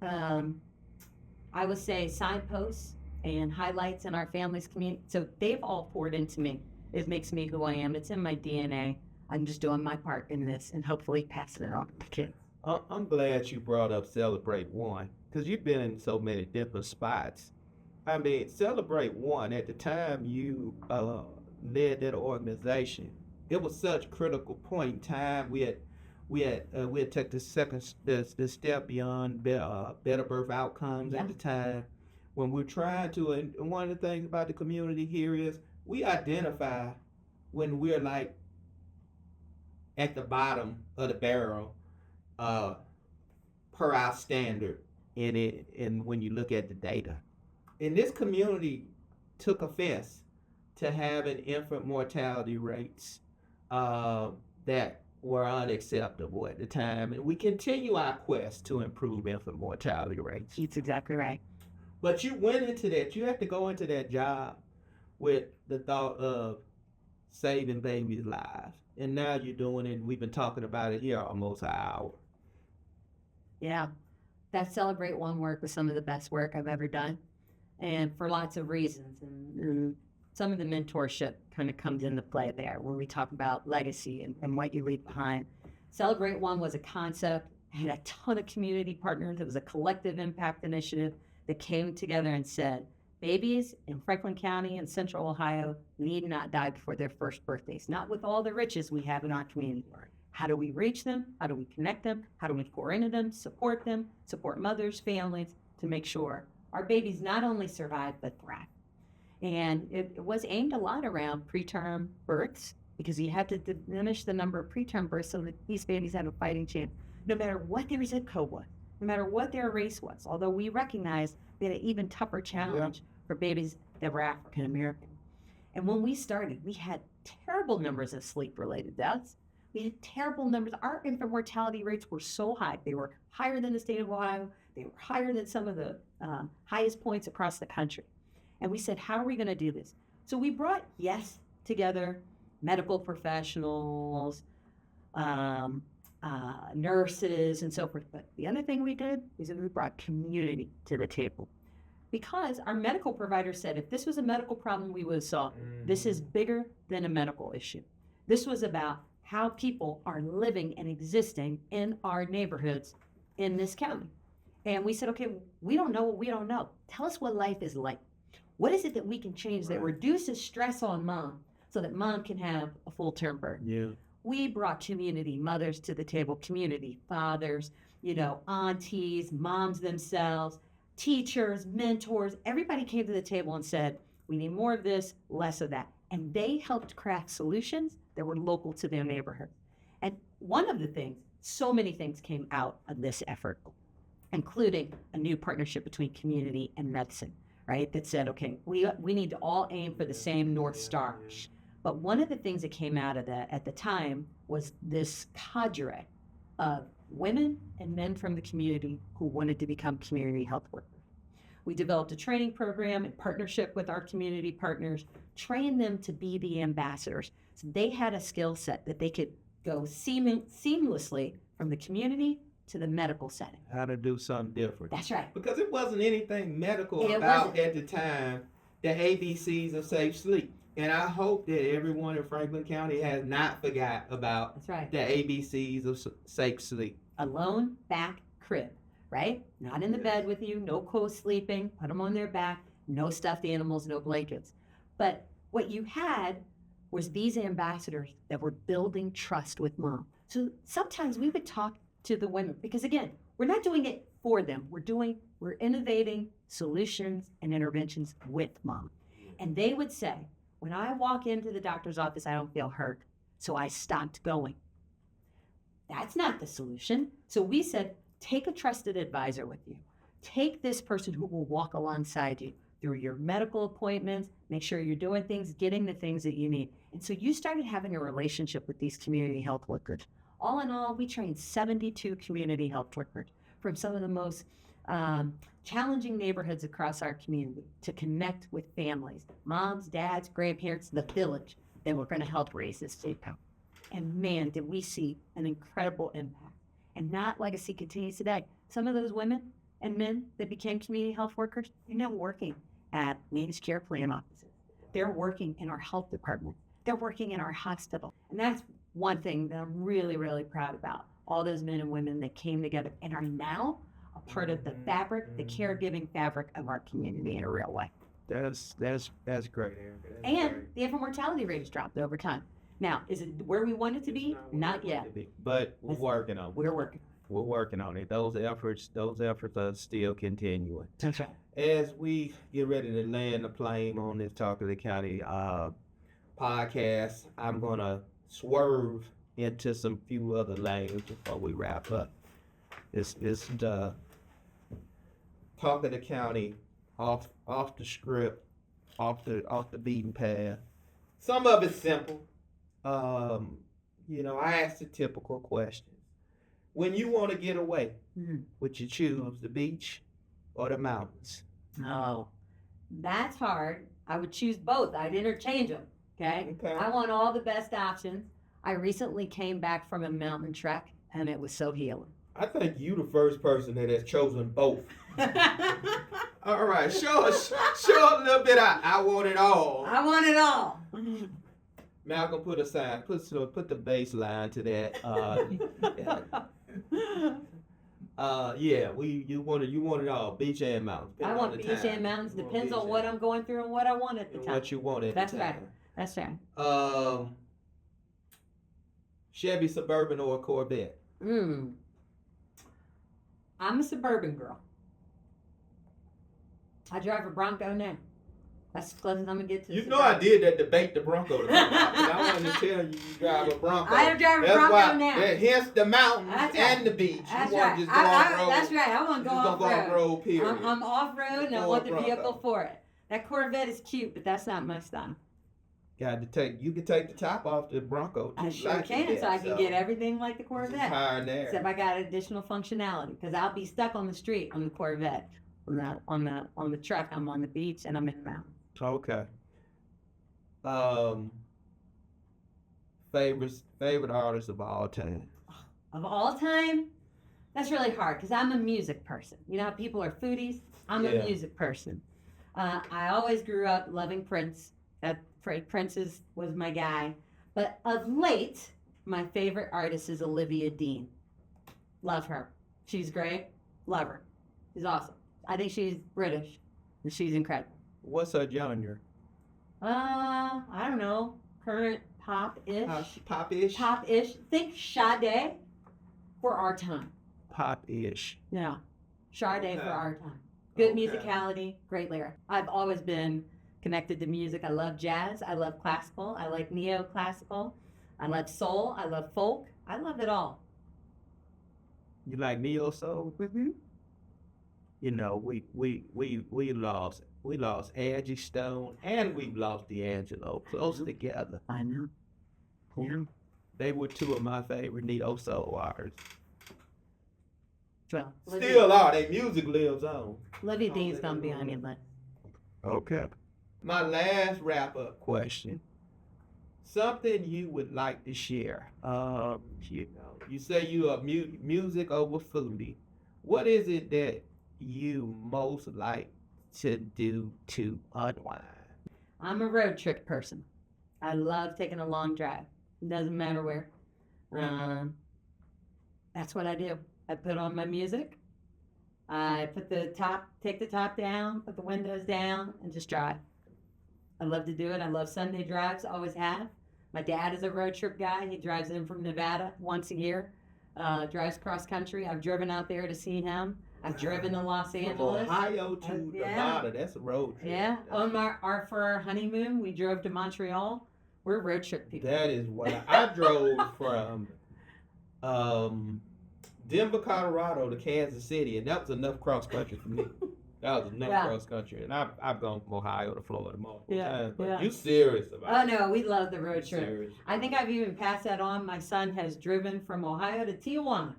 I would say, signposts and highlights in our family's community. So they've all poured into me. It makes me who I am. It's in my DNA. I'm just doing my part in this and hopefully passing it on to kids. I'm glad you brought up Celebrate One, because you've been in so many different spots. I mean, Celebrate One, at the time you led that organization, it was such a critical point in time. We had took the step beyond better birth outcomes at the time. When we're trying to, and one of the things about the community here is we identify when we're like at the bottom of the barrel per our standard and when you look at the data. And this community took offense to having infant mortality rates that were unacceptable at the time. And we continue our quest to improve infant mortality rates. That's exactly right. But you went into that, you had to go into that job with the thought of saving babies' lives. And now you're doing it, and we've been talking about it here almost an hour. Yeah, that Celebrate One work was some of the best work I've ever done, and for lots of reasons. And some of the mentorship kind of comes into play there when we talk about legacy and what you leave behind. Celebrate One was a concept, had a ton of community partners. It was a collective impact initiative that came together and said, babies in Franklin County and Central Ohio need not die before their first birthdays, not with all the riches we have in our community. How do we reach them? How do we connect them? How do we pour into them, support mothers, families, to make sure our babies not only survive, but thrive? And it was aimed a lot around preterm births, because you have to diminish the number of preterm births so that these babies have a fighting chance, no matter what their zip code was, no matter what their race was, although we recognize we had an even tougher challenge for babies that were African American. And when we started, we had terrible numbers of sleep-related deaths. We had terrible numbers. Our infant mortality rates were so high. They were higher than the state of Ohio. They were higher than some of the highest points across the country. And we said, how are we going to do this? So we brought, together medical professionals, nurses, and so forth. But the other thing we did is that we brought community to the table. Because our medical provider said, if this was a medical problem, we would have solved it. This is bigger than a medical issue. This was about how people are living and existing in our neighborhoods in this county. And we said, okay, we don't know what we don't know. Tell us what life is like. What is it that we can change that reduces stress on mom so that mom can have a full-term birth? Yeah. We brought community mothers to the table, community fathers, aunties, moms themselves, teachers, mentors. Everybody came to the table and said, we need more of this, less of that. And they helped craft solutions that were local to their neighborhood. And one of the things, so many things came out of this effort, including a new partnership between community and medicine, right? That said, okay, we need to all aim for the same North Star. But one of the things that came out of that at the time was this cadre of women and men from the community who wanted to become community health workers. We developed a training program in partnership with our community partners, trained them to be the ambassadors. So they had a skill set that they could go seamlessly from the community to the medical setting. How to do something different. That's right. Because it wasn't anything medical about at the time the ABCs of safe sleep. And I hope that everyone in Franklin County has not forgot about That's right. the ABCs of safe sleep. Alone, back, crib, right? Not in the bed with you, no co-sleeping, put them on their back, no stuffed animals, no blankets. But what you had was these ambassadors that were building trust with mom. So sometimes we would talk to the women, because again, we're not doing it for them. We're innovating solutions and interventions with mom. And they would say, when I walk into the doctor's office, I don't feel hurt. So I stopped going. That's not the solution. So we said, take a trusted advisor with you. Take this person who will walk alongside you through your medical appointments, make sure you're doing things, getting the things that you need. And so you started having a relationship with these community health workers. All in all, we trained 72 community health workers from some of the most challenging neighborhoods across our community to connect with families, moms, dads, grandparents, the village that we're going to help raise this people. And man, did we see an incredible impact. And that legacy continues today. Some of those women and men that became community health workers, they're now working at managed care plan offices. They're working in our health department. They're working in our hospital. And that's one thing that I'm really, really proud about. All those men and women that came together and are now a part of the fabric, the caregiving fabric of our community in a real way. That's great, Erika. And the infant mortality rate has dropped over time. Now, is it where we want it to be? Not yet. But we're working on it. We're working. We're working on it. Those efforts are still continuing. That's right. As we get ready to land the plane on this Talk of the County podcast, I'm gonna swerve into some few other lanes before we wrap up. It's the Talk of the County off the script, off the beaten path. Some of it's simple. I ask the typical questions. When you want to get away, would you choose the beach or the mountains? Oh, that's hard. I would choose both. I'd interchange them. Okay. I want all the best options. I recently came back from a mountain trek, and it was so healing. I think you the first person that has chosen both. All right, show a little bit. I want it all. I want it all. Malcolm, put the bass line to that. You want it all, beach and mountains. I want beach and mountains. Depends on what I'm going through and what I want at the time. What you want at the time. That's right. Chevy Suburban or a Corvette? I'm a suburban girl. I drive a Bronco now. That's as close as I'm gonna get to. You know I did that debate the Bronco. I wanted to tell you drive a Bronco. I drive a Bronco now. Hence the mountains and the beach. That's you right. Just go off road. That's right. I want to go off road. Period. I'm off road and I want the vehicle for it. That Corvette is cute, but that's not my style. You can take the top off the Bronco. I sure can, so I can get everything like the Corvette. Higher there. Except I got additional functionality because I'll be stuck on the street on the Corvette. On the truck, I'm on the beach and I'm in the mountains. Okay. Favorite artist of all time? Of all time? That's really hard because I'm a music person. You know how people are foodies? I'm a music person. I always grew up loving Prince. Prince was my guy. But of late, my favorite artist is Olivia Dean. Love her. She's great. Love her. She's awesome. I think she's British. And she's incredible. What's her genre? I don't know. Current pop-ish. Pop-ish? Pop-ish. Think Sade for our time. Pop-ish. Yeah. Sade for our time. Good musicality, great lyric. I've always been connected to music. I love jazz. I love classical. I like neo-classical. I love soul. I love folk. I love it all. You like neo-soul? Mm-hmm. You know, we lost Angie Stone and we lost D'Angelo close together. I know. Yeah. They were two of my favorite neo-soul artists. Well, still are. Their music lives on. Olivia Dean's gonna be on your list. Okay. My last wrap-up question. Something you would like to share. You say you are music over foodie. What is it that you most like to do to unwind? I'm a road trip person. I love taking a long drive. It doesn't matter where. That's what I do. I put on my music. I take the top down, put the windows down, and just drive. I love to do it. I love Sunday drives, always have. My dad is a road trip guy. He drives in from Nevada once a year, drives cross country. I've driven out there to see him. I've driven to Los From Angeles. Ohio to Yeah. Nevada, that's a road trip. Yeah. On for our honeymoon, we drove to Montreal. We're road trip people. That is what I drove from Denver, Colorado to Kansas City, and that was enough cross country for me. That was enough Yeah. cross country, and I've gone from Ohio to Florida multiple Yeah, times. But yeah. you serious about Oh it? no, we love the road You trip. serious I think about I've even passed that on. My son has driven from Ohio to Tijuana.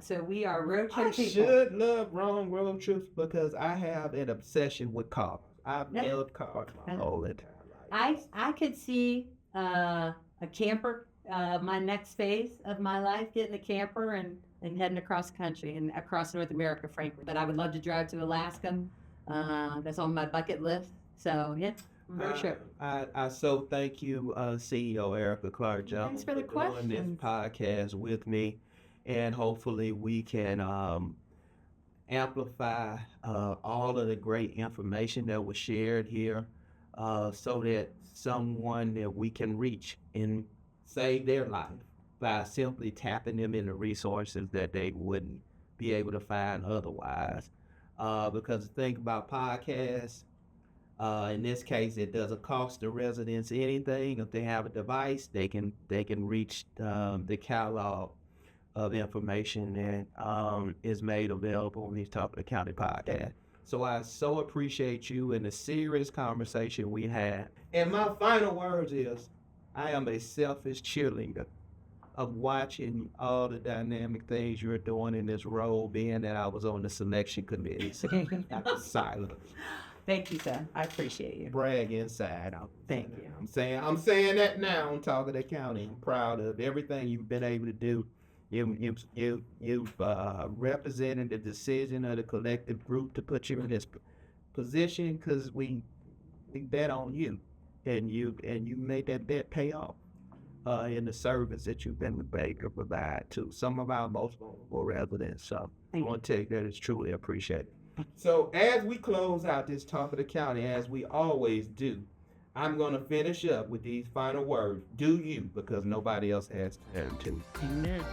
So we are road it. trip I people. should love long road trips because I have an obsession with cars. I've Yep. loved cars my Yeah. whole entire life. I could see a camper, my next phase of my life, getting a camper and heading across the country and across North America, frankly. But I would love to drive to Alaska. That's on my bucket list. So yeah, road trip. I so thank you, CEO Erika Clark Jones, Thanks for the doing this questions. podcast with me, and hopefully we can amplify all of the great information that was shared here, so that someone that we can reach and save their life by simply tapping them into resources that they wouldn't be able to find otherwise. Because the thing about podcasts, in this case, it doesn't cost the residents anything. If they have a device, they can reach the catalog of information that is made available on these Talk of the County podcast. So I so appreciate you and the serious conversation we had. And my final words is, I am a selfish cheerleader of watching all the dynamic things you're doing in this role, being that I was on the selection committee. So I was silent. Thank you, sir. I appreciate you. Brag inside out. Thank you. I'm saying that now on Talk of the County. I'm proud of everything you've been able to do. You've represented the decision of the collective group to put you in this position because we bet on you, and you made that bet pay off in the service that you've been able to provide to some of our most vulnerable residents. So I want to tell you that it's truly appreciated. So as we close out this Talk of the County, as we always do, I'm going to finish up with these final words. Do you, because nobody else has to. Amen.